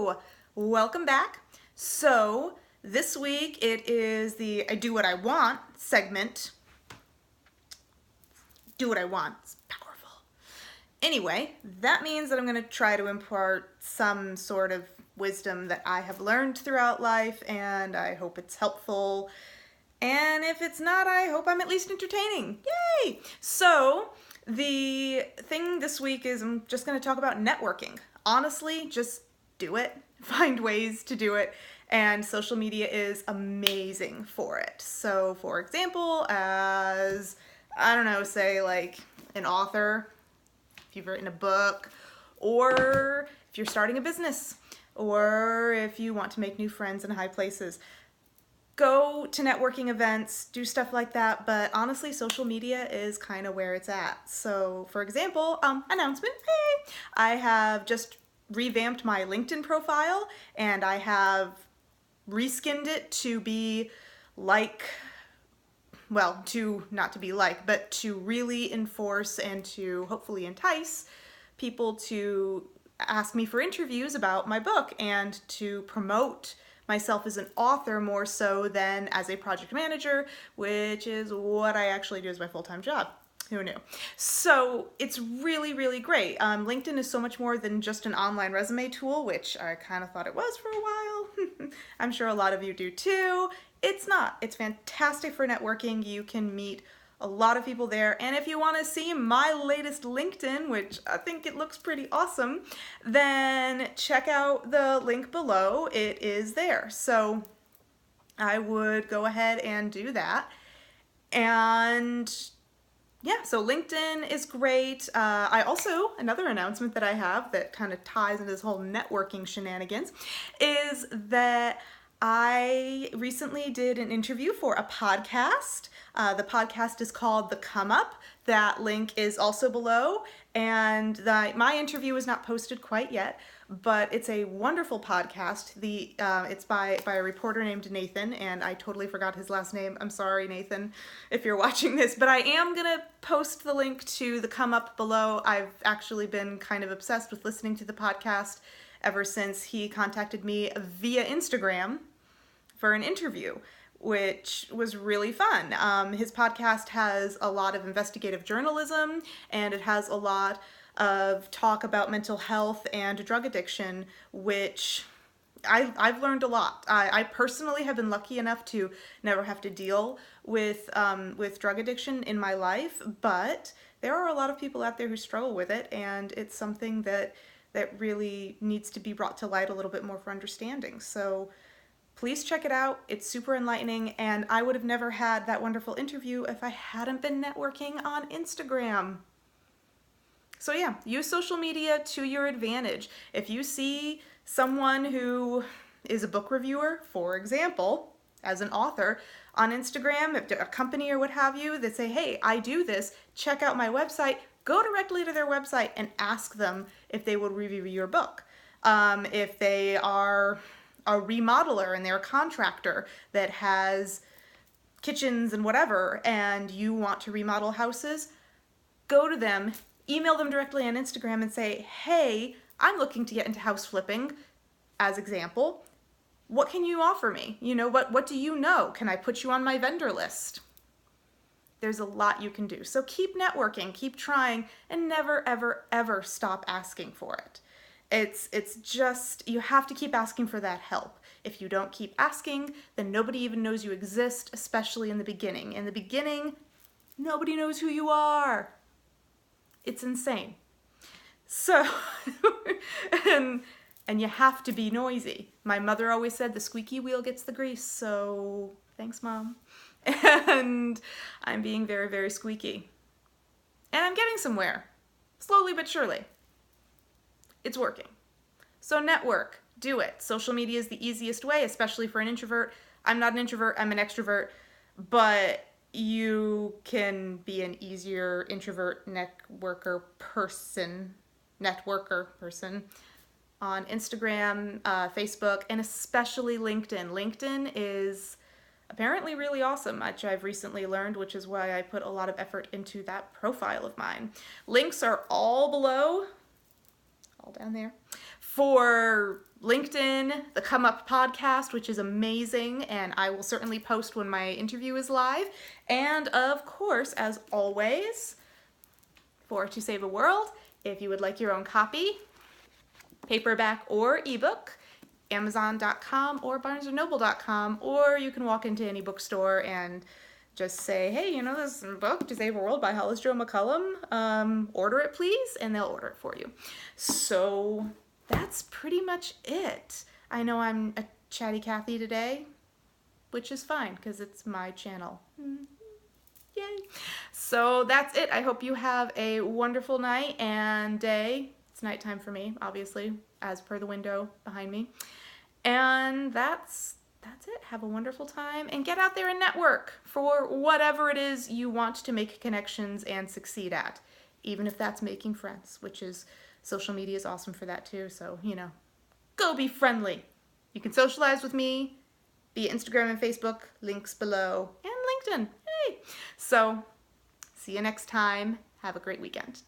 Hello, welcome back. So this week it is the I Do What I Want segment. Do what I want. It's powerful. Anyway, that means that I'm going to try to impart some sort of wisdom that I have learned throughout life, and I hope it's helpful. And if it's not, I hope I'm at least entertaining. Yay! So the thing this week is I'm just going to talk about networking. Honestly, just do it. Find ways to do it. And social media is amazing for it. So for example, as, I don't know, say like an author, if you've written a book, or if you're starting a business, or if you want to make new friends in high places, go to networking events, do stuff like that, but honestly, social media is kind of where it's at. So, for example, announcement, hey, I have just revamped my LinkedIn profile, and I have reskinned it to be like, well, not to be like, but to really enforce and to hopefully entice people to ask me for interviews about my book and to promote myself as an author more so than as a project manager, which is what I actually do as my full-time job. Who knew? So it's really, really great. LinkedIn is so much more than just an online resume tool, which I kind of thought it was for a while. I'm sure a lot of you do too. It's not. It's fantastic for networking. You can meet a lot of people there. And if you want to see my latest LinkedIn, which I think it looks pretty awesome, then check out the link below. It is there. So I would go ahead and do that. And yeah, so LinkedIn is great. I also, another announcement that I have that kind of ties into this whole networking shenanigans is that I recently did an interview for a podcast. The podcast is called The Come Up. That link is also below. And my interview is not posted quite yet, but it's a wonderful podcast. It's by a reporter named Nathan, and I totally forgot his last name. I'm sorry, Nathan, if you're watching this, but I am gonna post the link to The Come Up below. I've actually been kind of obsessed with listening to the podcast ever since he contacted me via Instagram for an interview, which was really fun. His podcast has a lot of investigative journalism, and it has a lot of talk about mental health and drug addiction, which I've learned a lot. I personally have been lucky enough to never have to deal with drug addiction in my life, but there are a lot of people out there who struggle with it, and it's something that really needs to be brought to light a little bit more for understanding. So please check it out. It's super enlightening, and I would have never had that wonderful interview if I hadn't been networking on Instagram. So yeah, use social media to your advantage. If you see someone who is a book reviewer, for example, as an author, on Instagram, if a company or what have you, that say, hey, I do this, check out my website, go directly to their website and ask them if they will review your book. If they are a remodeler and they're a contractor that has kitchens and whatever, and you want to remodel houses, go to them, email them directly on Instagram and say, hey, I'm looking to get into house flipping, as example. What can you offer me? You know, what do you know? Can I put you on my vendor list? There's a lot you can do. So keep networking, keep trying, and never, ever, ever stop asking for it. It's just, you have to keep asking for that help. If you don't keep asking, then nobody even knows you exist, especially in the beginning. In the beginning, nobody knows who you are. It's insane. So, and you have to be noisy. My mother always said the squeaky wheel gets the grease, so thanks, Mom. And I'm being very, very squeaky. And I'm getting somewhere, slowly but surely. It's working. So network, do it. Social media is the easiest way, especially for an introvert. I'm not an introvert, I'm an extrovert, but you can be an easier introvert networker person on Instagram, Facebook, and especially LinkedIn. LinkedIn is apparently really awesome, which I've recently learned, which is why I put a lot of effort into that profile of mine. Links are all below, all down there, for LinkedIn, the Come Up podcast, which is amazing, and I will certainly post when my interview is live. And of course, as always, for To Save a World, if you would like your own copy, paperback or ebook, Amazon.com or BarnesandNoble.com, or you can walk into any bookstore and just say, hey, you know this book, To Save a World by Hollis Joe McCullum, order it please, and they'll order it for you. So that's pretty much it. I know I'm a chatty Cathy today, which is fine because it's my channel. Yay. So that's it. I hope you have a wonderful night and day. It's nighttime for me, obviously, as per the window behind me. And that's it. Have a wonderful time and get out there and network for whatever it is you want to make connections and succeed at, even if that's making friends, which is, social media is awesome for that too. So, you know, go be friendly. You can socialize with me via Instagram and Facebook, links below, and LinkedIn. Hey! So, see you next time. Have a great weekend.